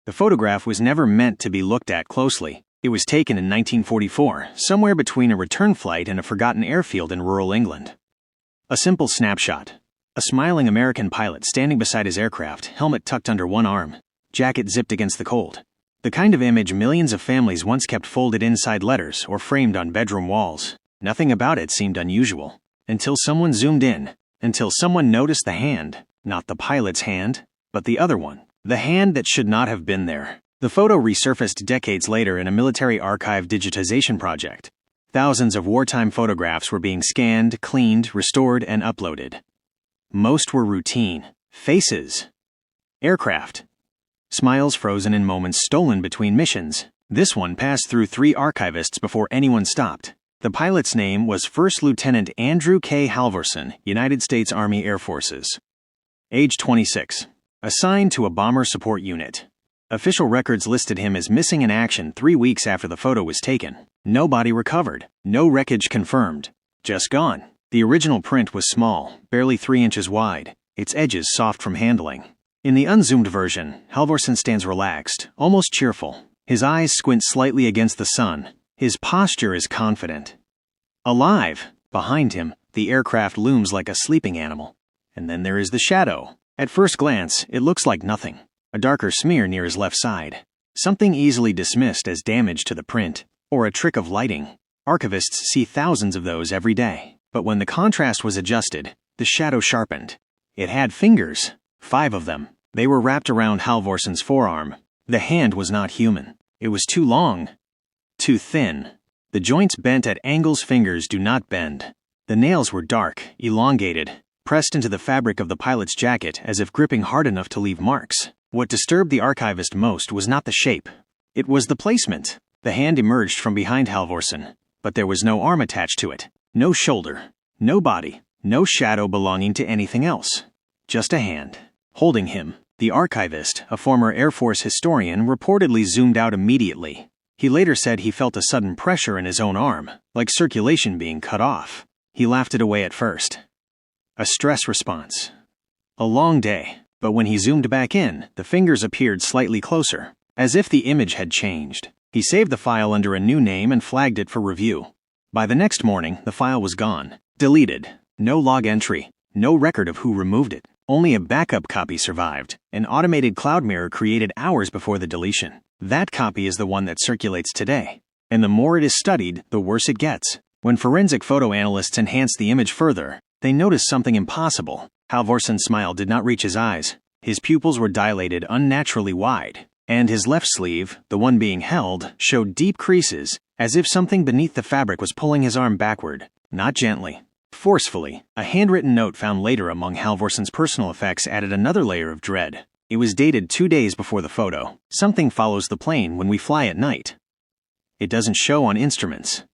The photograph was never meant to be looked at closely. It was taken in 1944, somewhere between a return flight and a forgotten airfield in rural England. A simple snapshot. A smiling American pilot standing beside his aircraft, helmet tucked under one arm, jacket zipped against the cold. The kind of image millions of families once kept folded inside letters or framed on bedroom walls. Nothing about it seemed unusual. Until someone zoomed in. Until someone noticed the hand. Not the pilot's hand, but the other one. The hand that should not have been there. The photo resurfaced decades later in a military archive digitization project. Thousands of wartime photographs were being scanned, cleaned, restored, and uploaded. Most were routine. Faces. Aircraft. Smiles frozen in moments stolen between missions. This one passed through 3 archivists before anyone stopped. The pilot's name was First Lieutenant Andrew K. Halvorson, United States Army Air Forces. Age 26. Assigned to a bomber support unit. Official records listed him as missing in action 3 weeks after the photo was taken. No body recovered. No wreckage confirmed. Just gone. The original print was small, barely 3 inches wide, its edges soft from handling. In the unzoomed version, Halvorson stands relaxed, almost cheerful. His eyes squint slightly against the sun. His posture is confident. Alive! Behind him, the aircraft looms like a sleeping animal. And then there is the shadow. At first glance, it looks like nothing. A darker smear near his left side. Something easily dismissed as damage to the print, or a trick of lighting. Archivists see thousands of those every day. But when the contrast was adjusted, the shadow sharpened. It had fingers. 5 of them. They were wrapped around Halvorson's forearm. The hand was not human. It was too long. Too thin. The joints bent at angles fingers do not bend. The nails were dark, elongated, pressed into the fabric of the pilot's jacket as if gripping hard enough to leave marks. What disturbed the archivist most was not the shape. It was the placement. The hand emerged from behind Halvorson, but there was no arm attached to it. No shoulder. No body. No shadow belonging to anything else. Just a hand. Holding him. The archivist, a former Air Force historian, reportedly zoomed out immediately. He later said he felt a sudden pressure in his own arm, like circulation being cut off. He laughed it away at first. A stress response. A long day, but when he zoomed back in, the fingers appeared slightly closer, as if the image had changed. He saved the file under a new name and flagged it for review. By the next morning, the file was gone. Deleted. No log entry. No record of who removed it. Only a backup copy survived. An automated cloud mirror created hours before the deletion. That copy is the one that circulates today. And the more it is studied, the worse it gets. When forensic photo analysts enhance the image further, they notice something impossible. Halvorson's smile did not reach his eyes. His pupils were dilated unnaturally wide. And his left sleeve, the one being held, showed deep creases, as if something beneath the fabric was pulling his arm backward. Not gently. Forcefully. A handwritten note found later among Halvorson's personal effects added another layer of dread. It was dated 2 days before the photo. Something follows the plane when we fly at night. It doesn't show on instruments.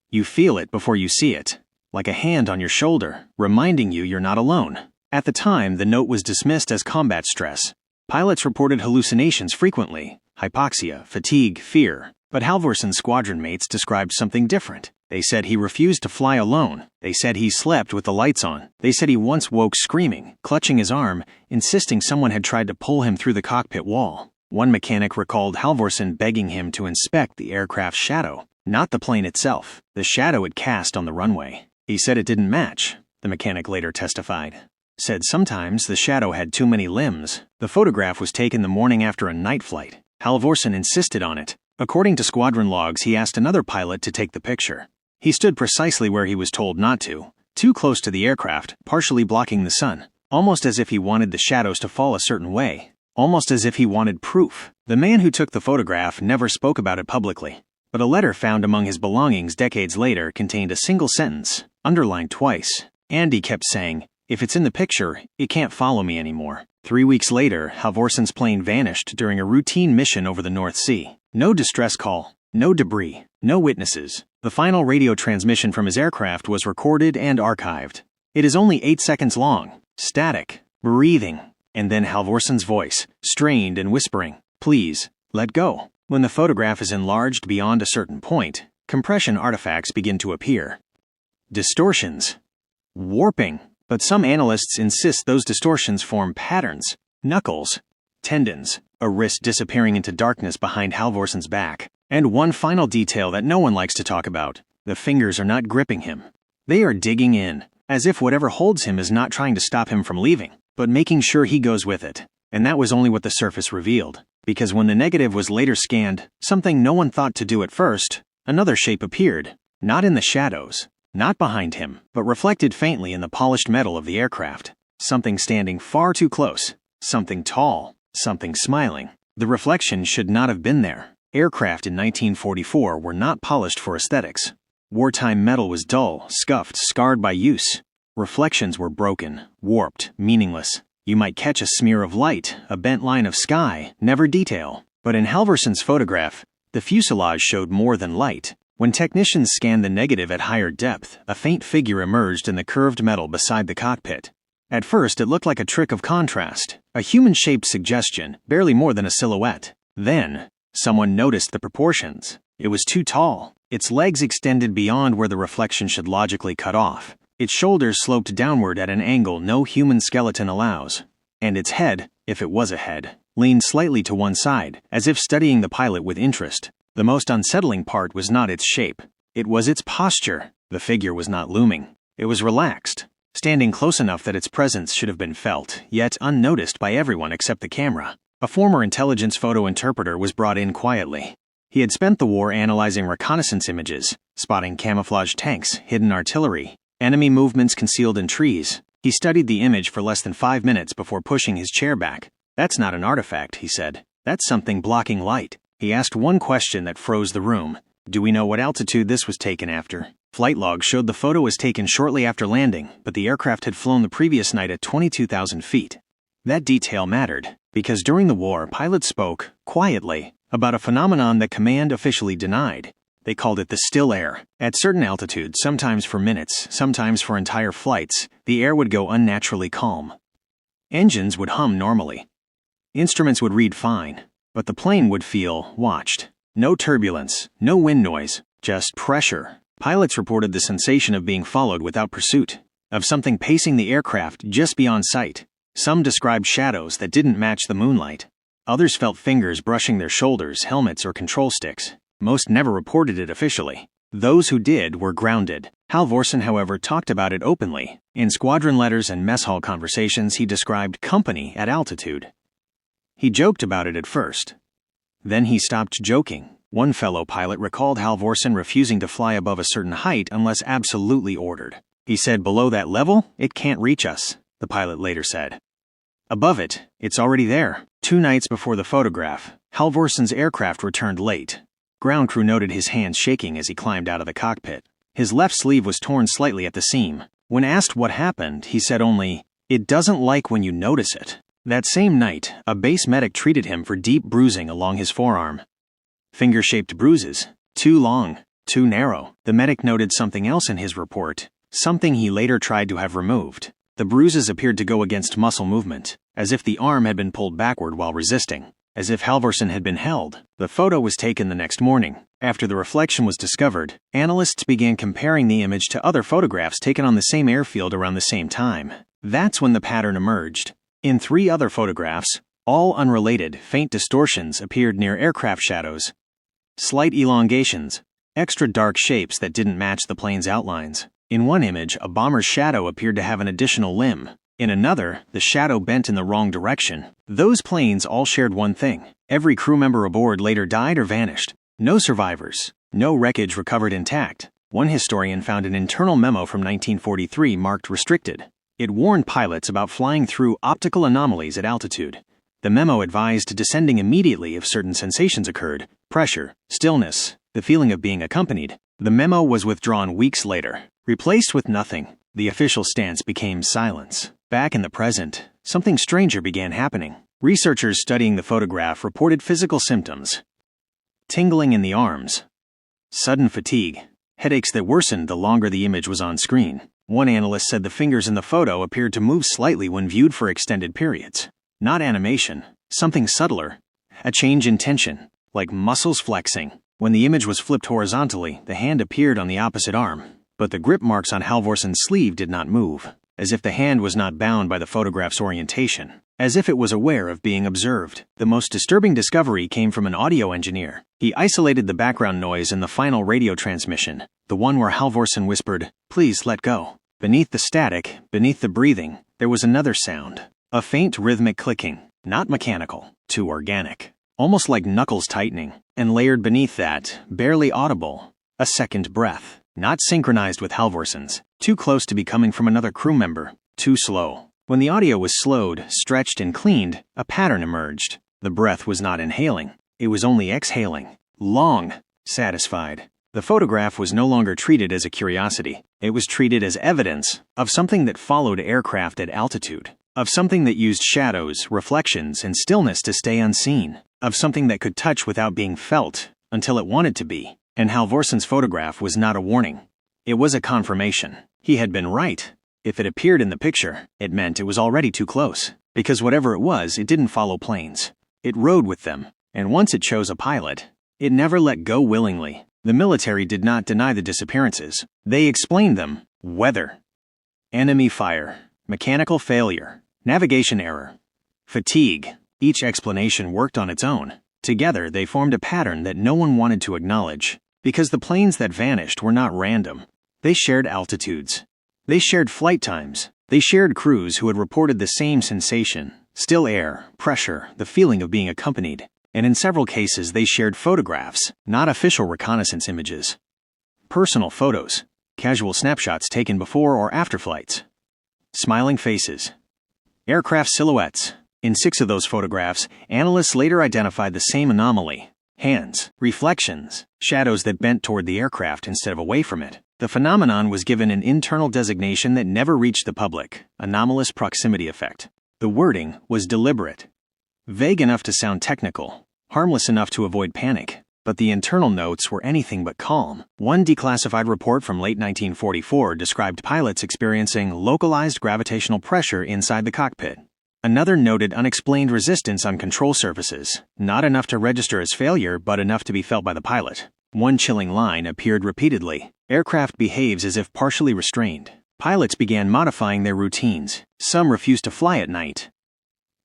You feel it before you see it. Like a hand on your shoulder, reminding you you're not alone. At the time, the note was dismissed as combat stress. Pilots reported hallucinations frequently, hypoxia, fatigue, fear. But Halvorson's squadron mates described something different. They said he refused to fly alone. They said he slept with the lights on. They said he once woke screaming, clutching his arm, insisting someone had tried to pull him through the cockpit wall. One mechanic recalled Halvorson begging him to inspect the aircraft's shadow, not the plane itself, the shadow it cast on the runway. He said it didn't match, the mechanic later testified. Said sometimes the shadow had too many limbs. The photograph was taken the morning after a night flight. Halvorson insisted on it. According to squadron logs, he asked another pilot to take the picture. He stood precisely where he was told not to, too close to the aircraft, partially blocking the sun, almost as if he wanted the shadows to fall a certain way, almost as if he wanted proof. The man who took the photograph never spoke about it publicly, but a letter found among his belongings decades later contained a single sentence, underlined twice. Andy kept saying, "If it's in the picture, it can't follow me anymore." 3 weeks later, Halvorson's plane vanished during a routine mission over the North Sea. No distress call, no debris, no witnesses. The final radio transmission from his aircraft was recorded and archived. It is only 8 seconds long, static, breathing, and then Halvorson's voice, strained and whispering, "Please, let go." When the photograph is enlarged beyond a certain point, compression artifacts begin to appear. Distortions. Warping. But some analysts insist those distortions form patterns, knuckles, tendons, a wrist disappearing into darkness behind Halvorsen's back. And one final detail that no one likes to talk about: the fingers are not gripping him. They are digging in, as if whatever holds him is not trying to stop him from leaving, but making sure he goes with it. And that was only what the surface revealed, because when the negative was later scanned, something no one thought to do at first, another shape appeared, not in the shadows, not behind him, but reflected faintly in the polished metal of the aircraft. Something standing far too close, something tall, something smiling. The reflection should not have been there. Aircraft in 1944 were not polished for aesthetics. Wartime metal was dull, scuffed, scarred by use. Reflections were broken, warped, meaningless. You might catch a smear of light, a bent line of sky, never detail. But in Halvorsen's photograph, the fuselage showed more than light. When technicians scanned the negative at higher depth, a faint figure emerged in the curved metal beside the cockpit. At first, it looked like a trick of contrast, a human-shaped suggestion, barely more than a silhouette. Then, someone noticed the proportions. It was too tall. Its legs extended beyond where the reflection should logically cut off. Its shoulders sloped downward at an angle no human skeleton allows. And its head, if it was a head, leaned slightly to one side, as if studying the pilot with interest. The most unsettling part was not its shape. It was its posture. The figure was not looming. It was relaxed, standing close enough that its presence should have been felt, yet unnoticed by everyone except the camera. A former intelligence photo interpreter was brought in quietly. He had spent the war analyzing reconnaissance images, spotting camouflage tanks, hidden artillery, enemy movements concealed in trees. He studied the image for less than 5 minutes before pushing his chair back. "That's not an artifact," he said. "That's something blocking light." He asked one question that froze the room. "Do we know what altitude this was taken after?" Flight logs showed the photo was taken shortly after landing, but the aircraft had flown the previous night at 22,000 feet. That detail mattered, because during the war, pilots spoke, quietly, about a phenomenon that command officially denied. They called it the still air. At certain altitudes, sometimes for minutes, sometimes for entire flights, the air would go unnaturally calm. Engines would hum normally. Instruments would read fine, but the plane would feel watched. No turbulence, no wind noise, just pressure. Pilots reported the sensation of being followed without pursuit, of something pacing the aircraft just beyond sight. Some described shadows that didn't match the moonlight. Others felt fingers brushing their shoulders, helmets, or control sticks. Most never reported it officially. Those who did were grounded. Halvorsen, however, talked about it openly. In squadron letters and mess hall conversations, he described company at altitude. He joked about it at first. Then he stopped joking. One fellow pilot recalled Halvorsen refusing to fly above a certain height unless absolutely ordered. He said, "Below that level, it can't reach us," the pilot later said. Above it, it's already there. 2 nights before the photograph, Halvorsen's aircraft returned late. Ground crew noted his hands shaking as he climbed out of the cockpit. His left sleeve was torn slightly at the seam. When asked what happened, he said only, "It doesn't like when you notice it." That same night, a base medic treated him for deep bruising along his forearm. Finger-shaped bruises. Too long, too narrow. The medic noted something else in his report, something he later tried to have removed. The bruises appeared to go against muscle movement, as if the arm had been pulled backward while resisting, as if Halvorsen had been held. The photo was taken the next morning. After the reflection was discovered, analysts began comparing the image to other photographs taken on the same airfield around the same time. That's when the pattern emerged. In 3 other photographs, all unrelated, faint distortions appeared near aircraft shadows. Slight elongations, extra dark shapes that didn't match the plane's outlines. In one image, a bomber's shadow appeared to have an additional limb. In another, the shadow bent in the wrong direction. Those planes all shared one thing. Every crew member aboard later died or vanished. No survivors. No wreckage recovered intact. One historian found an internal memo from 1943 marked restricted. It warned pilots about flying through optical anomalies at altitude. The memo advised descending immediately if certain sensations occurred: pressure, stillness, the feeling of being accompanied. The memo was withdrawn weeks later, replaced with nothing. The official stance became silence. Back in the present, something stranger began happening. Researchers studying the photograph reported physical symptoms: tingling in the arms, sudden fatigue, headaches that worsened the longer the image was on screen. One analyst said the fingers in the photo appeared to move slightly when viewed for extended periods. Not animation, something subtler, a change in tension, like muscles flexing. When the image was flipped horizontally, the hand appeared on the opposite arm, but the grip marks on Halvorsen's sleeve did not move, as if the hand was not bound by the photograph's orientation. as if it was aware of being observed. The most disturbing discovery came from an audio engineer. He isolated the background noise in the final radio transmission, the one where Halvorsen whispered, "Please let go." Beneath the static, beneath the breathing, there was another sound. A faint rhythmic clicking, not mechanical, too organic. Almost like knuckles tightening, and layered beneath that, barely audible, a second breath. Not synchronized with Halvorsen's, too close to be coming from another crew member, too slow. When the audio was slowed, stretched, and cleaned, a pattern emerged. The breath was not inhaling, it was only exhaling. Long, satisfied. The photograph was no longer treated as a curiosity. It was treated as evidence of something that followed aircraft at altitude, of something that used shadows, reflections, and stillness to stay unseen, of something that could touch without being felt until it wanted to be. And Halvorsen's photograph was not a warning. It was a confirmation. He had been right. If it appeared in the picture, it meant it was already too close. Because whatever it was, it didn't follow planes. It rode with them. And once it chose a pilot, it never let go willingly. The military did not deny the disappearances. They explained them. Weather, enemy fire, mechanical failure, navigation error, fatigue. Each explanation worked on its own. Together, they formed a pattern that no one wanted to acknowledge. Because the planes that vanished were not random. They shared altitudes. They shared flight times. They shared crews who had reported the same sensation. Still air, pressure, the feeling of being accompanied. And in several cases, they shared photographs, not official reconnaissance images. Personal photos. Casual snapshots taken before or after flights. Smiling faces. Aircraft silhouettes. In 6 of those photographs, analysts later identified the same anomaly. Hands, reflections, shadows that bent toward the aircraft instead of away from it. The phenomenon was given an internal designation that never reached the public: anomalous proximity effect. The wording was deliberate. Vague enough to sound technical, harmless enough to avoid panic, but the internal notes were anything but calm. One declassified report from late 1944 described pilots experiencing localized gravitational pressure inside the cockpit. Another noted unexplained resistance on control surfaces, not enough to register as failure, but enough to be felt by the pilot. One chilling line appeared repeatedly. Aircraft behaves as if partially restrained. Pilots began modifying their routines. Some refused to fly at night.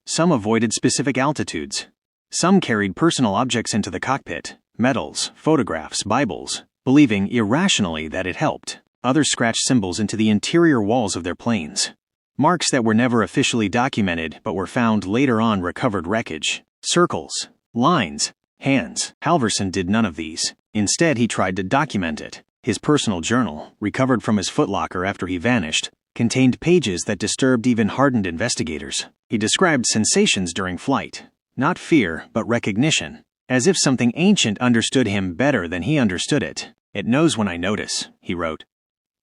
Some avoided specific altitudes. Some carried personal objects into the cockpit, medals, photographs, Bibles, believing irrationally that it helped. Others scratched symbols into the interior walls of their planes. Marks that were never officially documented but were found later on recovered wreckage. Circles, lines, hands. Halvorsen did none of these. Instead, he tried to document it. His personal journal, recovered from his footlocker after he vanished, contained pages that disturbed even hardened investigators. He described sensations during flight. Not fear, but recognition. As if something ancient understood him better than he understood it. "It knows when I notice," he wrote.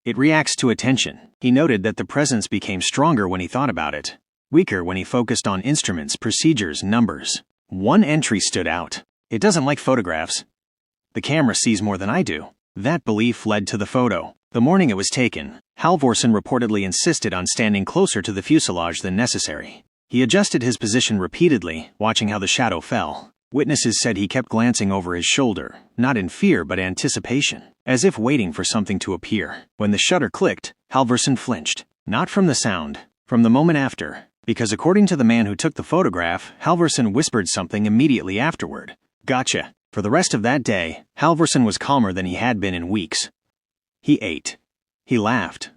"It reacts to attention." He noted that the presence became stronger when he thought about it, weaker when he focused on instruments, procedures, numbers. One entry stood out. "It doesn't like photographs. The camera sees more than I do." That belief led to the photo. The morning it was taken, Halvorsen reportedly insisted on standing closer to the fuselage than necessary. He adjusted his position repeatedly, watching how the shadow fell. Witnesses said he kept glancing over his shoulder, not in fear but anticipation, as if waiting for something to appear. When the shutter clicked, Halvorsen flinched. Not from the sound, from the moment after, because according to the man who took the photograph, Halvorsen whispered something immediately afterward. "Gotcha." For the rest of that day, Halvorsen was calmer than he had been in weeks. He ate. He laughed.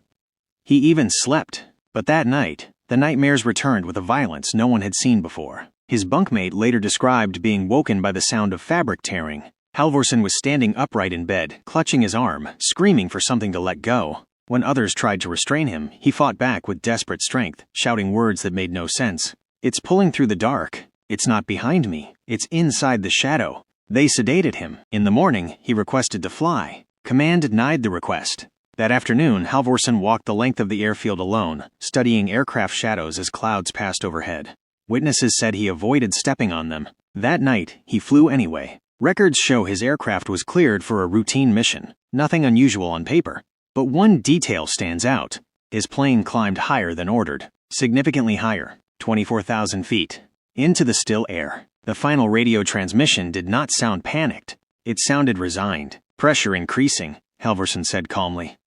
He even slept. But that night, the nightmares returned with a violence no one had seen before. His bunkmate later described being woken by the sound of fabric tearing. Halvorsen was standing upright in bed, clutching his arm, screaming for something to let go. When others tried to restrain him, he fought back with desperate strength, shouting words that made no sense. "It's pulling through the dark. It's not behind me. It's inside the shadow." They sedated him. In the morning, he requested to fly. Command denied the request. That afternoon, Halvorsen walked the length of the airfield alone, studying aircraft shadows as clouds passed overhead. Witnesses said he avoided stepping on them. That night, he flew anyway. Records show his aircraft was cleared for a routine mission. Nothing unusual on paper. But one detail stands out. His plane climbed higher than ordered. Significantly higher. 24,000 feet. Into the still air. The final radio transmission did not sound panicked. It sounded resigned. "Pressure increasing," Halvorsen said calmly.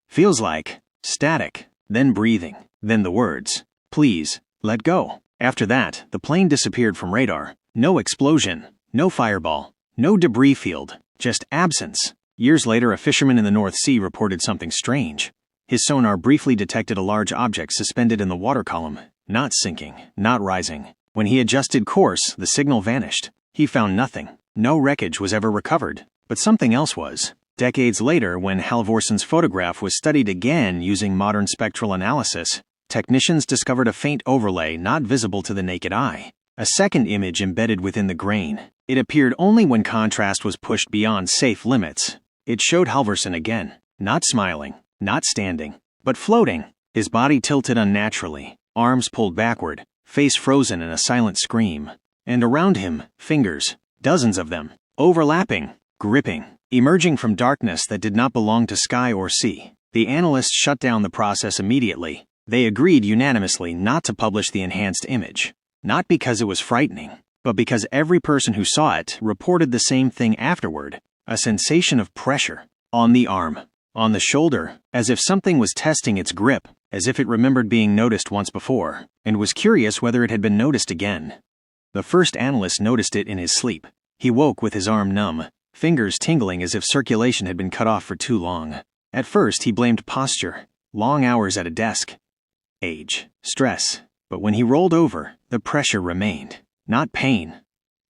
"Feels like static, then breathing, then the words, 'Please, let go.'" After that, the plane disappeared from radar. No explosion, no fireball, no debris field, just absence. Years later, a fisherman in the North Sea reported something strange. His sonar briefly detected a large object suspended in the water column, not sinking, not rising. When he adjusted course, the signal vanished. He found nothing. No wreckage was ever recovered. But something else was. Decades later, when Halvorson's photograph was studied again using modern spectral analysis, technicians discovered a faint overlay not visible to the naked eye. A second image embedded within the grain. It appeared only when contrast was pushed beyond safe limits. It showed Halvorson again, not smiling, not standing, but floating, his body tilted unnaturally, arms pulled backward, face frozen in a silent scream. And around him, fingers, dozens of them, overlapping, gripping, emerging from darkness that did not belong to sky or sea. The analysts shut down the process immediately. They agreed unanimously not to publish the enhanced image. Not because it was frightening, but because every person who saw it reported the same thing afterward, a sensation of pressure, on the arm, on the shoulder, as if something was testing its grip, as if it remembered being noticed once before, and was curious whether it had been noticed again. The first analyst noticed it in his sleep. He woke with his arm numb, fingers tingling as if circulation had been cut off for too long. At first, he blamed posture, long hours at a desk, age, stress. But when he rolled over, the pressure remained. Not pain.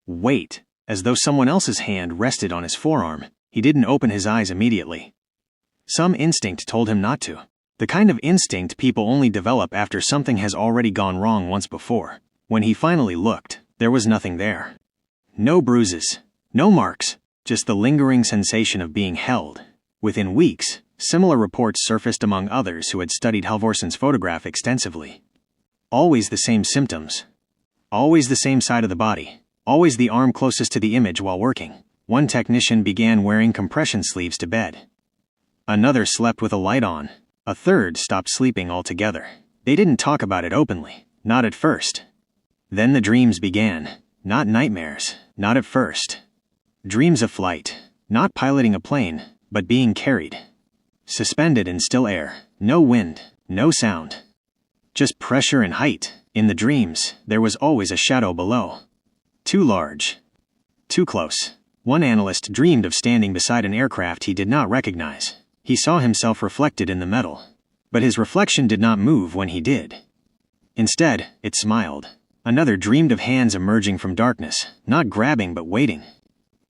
Weight, as though someone else's hand rested on his forearm. He didn't open his eyes immediately. Some instinct told him not to. The kind of instinct people only develop after something has already gone wrong once before. When he finally looked, there was nothing there. No bruises, no marks, just the lingering sensation of being held. Within weeks, similar reports surfaced among others who had studied Halvorson's photograph extensively. Always the same symptoms. Always the same side of the body. Always the arm closest to the image while working. One technician began wearing compression sleeves to bed. Another slept with a light on. A third stopped sleeping altogether. They didn't talk about it openly, not at first. Then the dreams began. Not nightmares, not at first. Dreams of flight, not piloting a plane, but being carried. Suspended in still air, no wind, no sound. Just pressure and height. In the dreams, there was always a shadow below. Too large. Too close. One analyst dreamed of standing beside an aircraft he did not recognize. He saw himself reflected in the metal. But his reflection did not move when he did. Instead, it smiled. Another dreamed of hands emerging from darkness, not grabbing but waiting.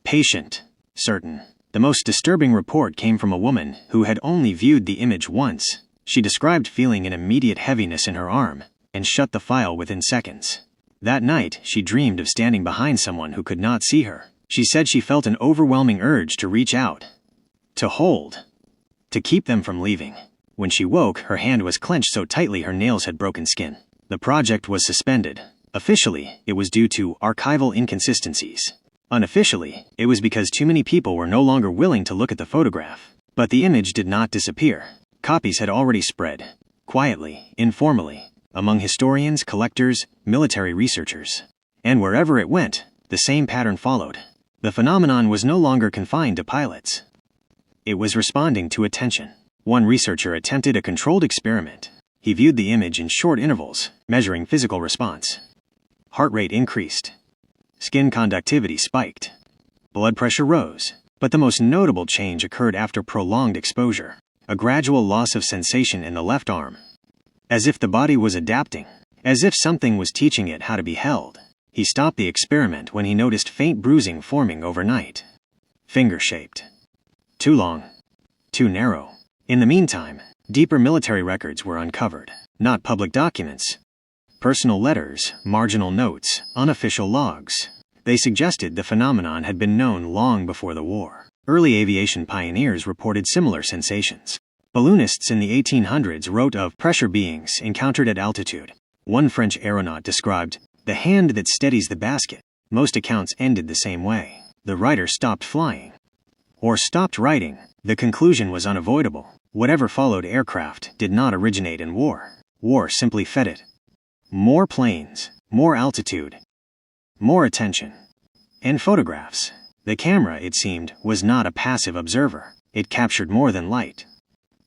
Patient. Certain. The most disturbing report came from a woman who had only viewed the image once. She described feeling an immediate heaviness in her arm, and shut the file within seconds. That night, she dreamed of standing behind someone who could not see her. She said she felt an overwhelming urge to reach out. To hold. To keep them from leaving. When she woke, her hand was clenched so tightly her nails had broken skin. The project was suspended. Officially, it was due to archival inconsistencies. Unofficially, it was because too many people were no longer willing to look at the photograph. But the image did not disappear. Copies had already spread. Quietly, informally. Among historians, collectors, military researchers. And wherever it went, the same pattern followed. The phenomenon was no longer confined to pilots. It was responding to attention. One researcher attempted a controlled experiment. He viewed the image in short intervals, measuring physical response. Heart rate increased. Skin conductivity spiked. Blood pressure rose. But the most notable change occurred after prolonged exposure. A gradual loss of sensation in the left arm. As if the body was adapting. As if something was teaching it how to be held. He stopped the experiment when he noticed faint bruising forming overnight. Finger-shaped. Too long. Too narrow. In the meantime, deeper military records were uncovered. Not public documents. Personal letters, marginal notes, unofficial logs. They suggested the phenomenon had been known long before the war. Early aviation pioneers reported similar sensations. Balloonists in the 1800s wrote of pressure beings encountered at altitude. One French aeronaut described the hand that steadies the basket. Most accounts ended the same way. The writer stopped flying. Or stopped writing. The conclusion was unavoidable. Whatever followed aircraft did not originate in war. War simply fed it. More planes, more altitude, more attention. And photographs. The camera, it seemed, was not a passive observer. It captured more than light.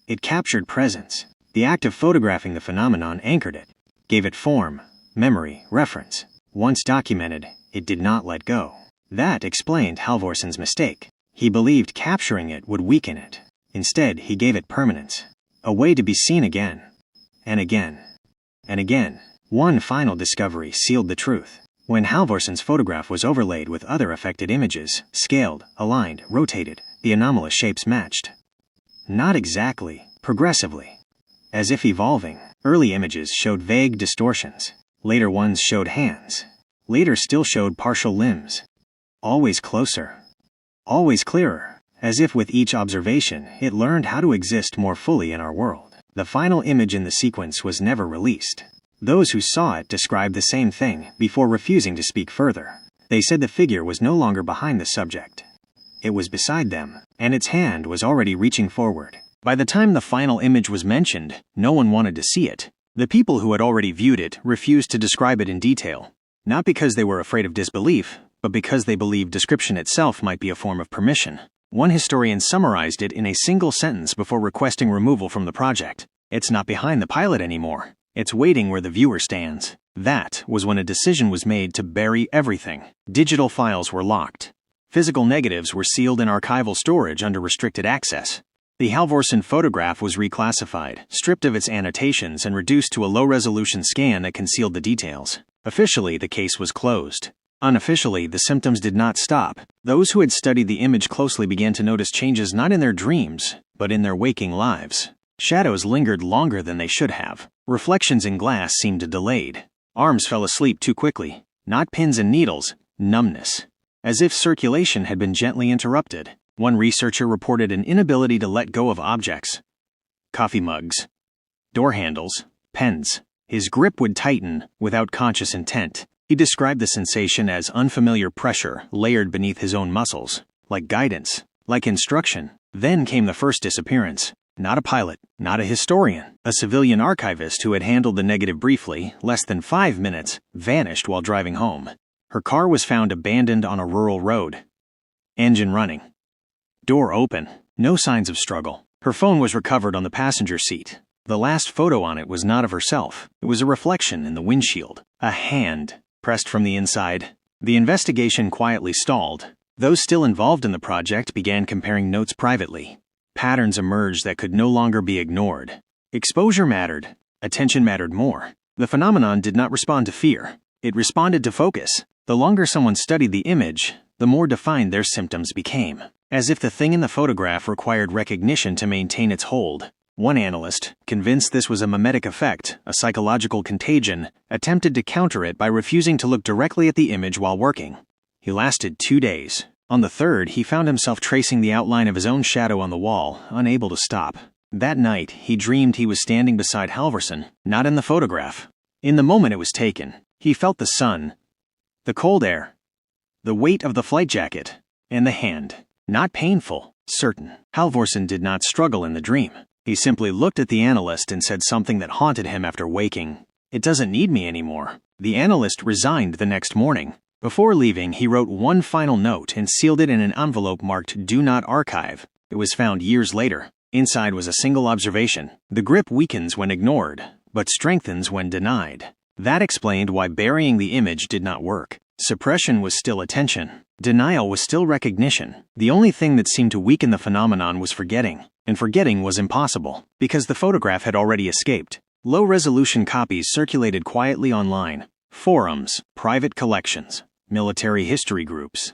It captured presence. The act of photographing the phenomenon anchored it, gave it form, memory, reference. Once documented, it did not let go. That explained Halvorson's mistake. He believed capturing it would weaken it. Instead, he gave it permanence. A way to be seen again. And again. And again. One final discovery sealed the truth. When Halvorson's photograph was overlaid with other affected images, scaled, aligned, rotated, the anomalous shapes matched. Not exactly, progressively. As if evolving. Early images showed vague distortions. Later ones showed hands. Later still showed partial limbs. Always closer. Always clearer. As if with each observation, it learned how to exist more fully in our world. The final image in the sequence was never released. Those who saw it described the same thing before refusing to speak further. They said the figure was no longer behind the subject. It was beside them, and its hand was already reaching forward. By the time the final image was mentioned, no one wanted to see it. The people who had already viewed it refused to describe it in detail. Not because they were afraid of disbelief, but because they believed description itself might be a form of permission. One historian summarized it in a single sentence before requesting removal from the project. It's not behind the pilot anymore. It's waiting where the viewer stands. That was when a decision was made to bury everything. Digital files were locked. Physical negatives were sealed in archival storage under restricted access. The Halvorson photograph was reclassified, stripped of its annotations, and reduced to a low-resolution scan that concealed the details. Officially, the case was closed. Unofficially, the symptoms did not stop. Those who had studied the image closely began to notice changes not in their dreams, but in their waking lives. Shadows lingered longer than they should have. Reflections in glass seemed delayed. Arms fell asleep too quickly. Not pins and needles, numbness. As if circulation had been gently interrupted. One researcher reported an inability to let go of objects. Coffee mugs. Door handles. Pens. His grip would tighten, without conscious intent. He described the sensation as unfamiliar pressure layered beneath his own muscles. Like guidance. Like instruction. Then came the first disappearance. Not a pilot. Not a historian. A civilian archivist who had handled the negative briefly, less than 5 minutes, vanished while driving home. Her car was found abandoned on a rural road. Engine running. Door open. No signs of struggle. Her phone was recovered on the passenger seat. The last photo on it was not of herself. It was a reflection in the windshield. A hand, pressed from the inside. The investigation quietly stalled. Those still involved in the project began comparing notes privately. Patterns emerged that could no longer be ignored. Exposure mattered. Attention mattered more. The phenomenon did not respond to fear. It responded to focus. The longer someone studied the image, the more defined their symptoms became. As if the thing in the photograph required recognition to maintain its hold. One analyst, convinced this was a mimetic effect, a psychological contagion, attempted to counter it by refusing to look directly at the image while working. He lasted 2 days. On the third, he found himself tracing the outline of his own shadow on the wall, unable to stop. That night, he dreamed he was standing beside Halvorson, not in the photograph. In the moment it was taken, he felt the sun, the cold air, the weight of the flight jacket, and the hand. Not painful, certain. Halvorson did not struggle in the dream. He simply looked at the analyst and said something that haunted him after waking. "It doesn't need me anymore." The analyst resigned the next morning. Before leaving, he wrote one final note and sealed it in an envelope marked "Do Not Archive." It was found years later. Inside was a single observation. The grip weakens when ignored, but strengthens when denied. That explained why burying the image did not work. Suppression was still attention. Denial was still recognition. The only thing that seemed to weaken the phenomenon was forgetting. And forgetting was impossible, because the photograph had already escaped. Low-resolution copies circulated quietly online. Forums, private collections, military history groups.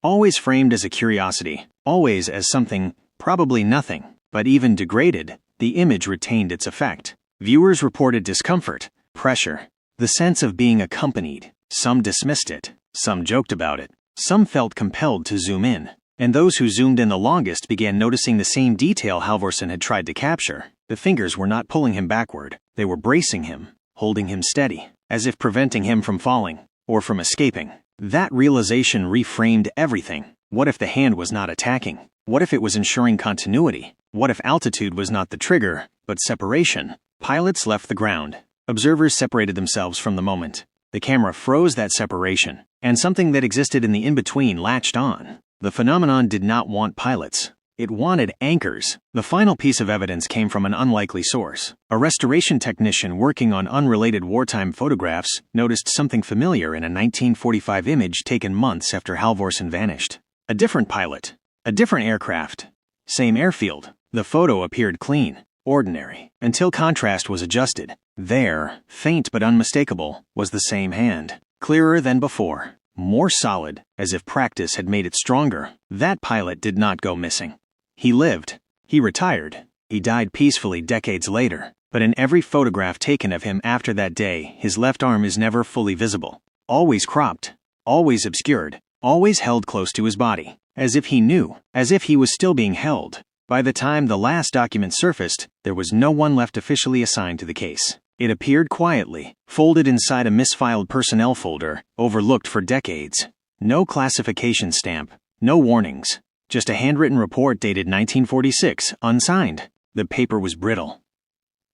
Always framed as a curiosity, always as something, probably nothing, but even degraded, the image retained its effect. Viewers reported discomfort, pressure, the sense of being accompanied. Some dismissed it, some joked about it, some felt compelled to zoom in. And those who zoomed in the longest began noticing the same detail Halvorson had tried to capture. The fingers were not pulling him backward, they were bracing him, holding him steady, as if preventing him from falling, or from escaping. That realization reframed everything. What if the hand was not attacking? What if it was ensuring continuity? What if altitude was not the trigger, but separation? Pilots left the ground. Observers separated themselves from the moment. The camera froze that separation, and something that existed in the in-between latched on. The phenomenon did not want pilots. It wanted anchors. The final piece of evidence came from an unlikely source. A restoration technician working on unrelated wartime photographs noticed something familiar in a 1945 image taken months after Halvorsen vanished. A different pilot. A different aircraft. Same airfield. The photo appeared clean, ordinary, until contrast was adjusted. There, faint but unmistakable, was the same hand. Clearer than before. More solid, as if practice had made it stronger. That pilot did not go missing. He lived. He retired. He died peacefully decades later. But in every photograph taken of him after that day, his left arm is never fully visible. Always cropped. Always obscured. Always held close to his body. As if he knew. As if he was still being held. By the time the last document surfaced, there was no one left officially assigned to the case. It appeared quietly, folded inside a misfiled personnel folder, overlooked for decades. No classification stamp, no warnings. Just a handwritten report dated 1946, unsigned. The paper was brittle.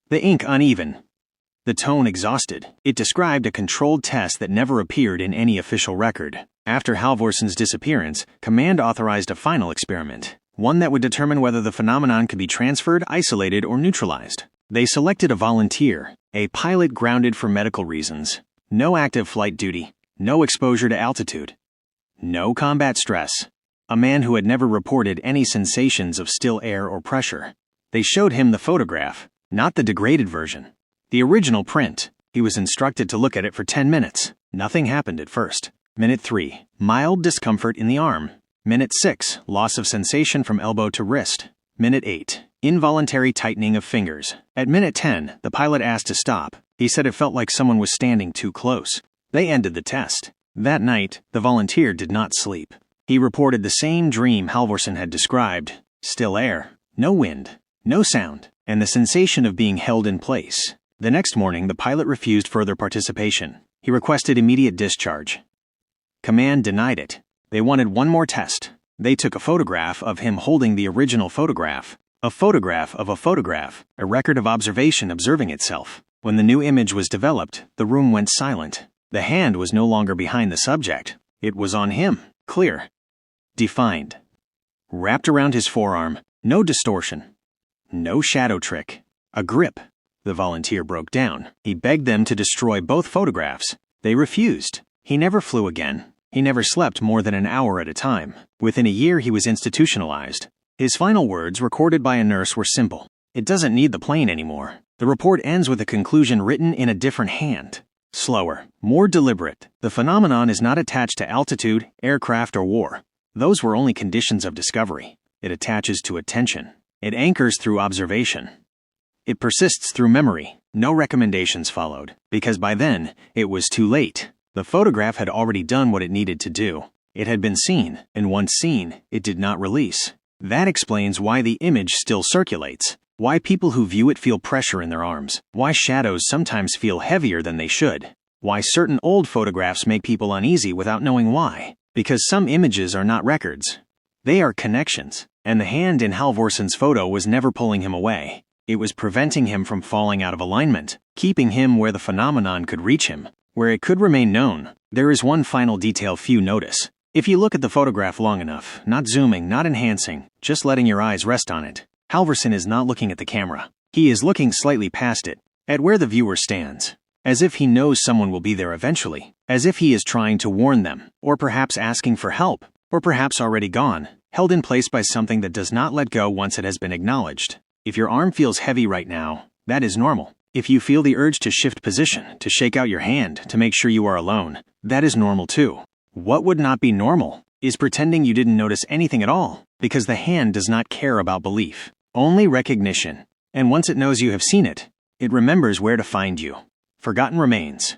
The ink uneven. The tone exhausted. It described a controlled test that never appeared in any official record. After Halvorsen's disappearance, Command authorized a final experiment. One that would determine whether the phenomenon could be transferred, isolated, or neutralized. They selected a volunteer, a pilot grounded for medical reasons. No active flight duty, no exposure to altitude, no combat stress. A man who had never reported any sensations of still air or pressure. They showed him the photograph, not the degraded version. The original print. He was instructed to look at it for 10 minutes. Nothing happened at first. Minute 3, mild discomfort in the arm. Minute 6, loss of sensation from elbow to wrist. Minute 8, involuntary tightening of fingers. At minute 10, the pilot asked to stop. He said it felt like someone was standing too close. They ended the test. That night, the volunteer did not sleep. He reported the same dream Halvorsen had described. Still air, no wind, no sound, and the sensation of being held in place. The next morning, the pilot refused further participation. He requested immediate discharge. Command denied it. They wanted one more test. They took a photograph of him holding the original photograph. A photograph of a photograph, a record of observation observing itself. When the new image was developed, the room went silent. The hand was no longer behind the subject. It was on him, clear, defined. Wrapped around his forearm, no distortion, no shadow trick, a grip. The volunteer broke down. He begged them to destroy both photographs. They refused. He never flew again. He never slept more than an hour at a time. Within a year, he was institutionalized. His final words, recorded by a nurse, were simple. It doesn't need the plane anymore. The report ends with a conclusion written in a different hand. Slower, more deliberate. The phenomenon is not attached to altitude, aircraft, or war. Those were only conditions of discovery. It attaches to attention. It anchors through observation. It persists through memory. No recommendations followed, because by then, it was too late. The photograph had already done what it needed to do. It had been seen, and once seen, it did not release. That explains why the image still circulates, why people who view it feel pressure in their arms, why shadows sometimes feel heavier than they should, why certain old photographs make people uneasy without knowing why. Because some images are not records. They are connections, and the hand in Halvorsen's photo was never pulling him away. It was preventing him from falling out of alignment, keeping him where the phenomenon could reach him, where it could remain known. There is one final detail few notice. If you look at the photograph long enough, not zooming, not enhancing, just letting your eyes rest on it, Halvorsen is not looking at the camera. He is looking slightly past it, at where the viewer stands, as if he knows someone will be there eventually, as if he is trying to warn them, or perhaps asking for help, or perhaps already gone, held in place by something that does not let go once it has been acknowledged. If your arm feels heavy right now, that is normal. If you feel the urge to shift position, to shake out your hand, to make sure you are alone, that is normal too. What would not be normal is pretending you didn't notice anything at all, because the hand does not care about belief, only recognition. And once it knows you have seen it, it remembers where to find you. Forgotten remains.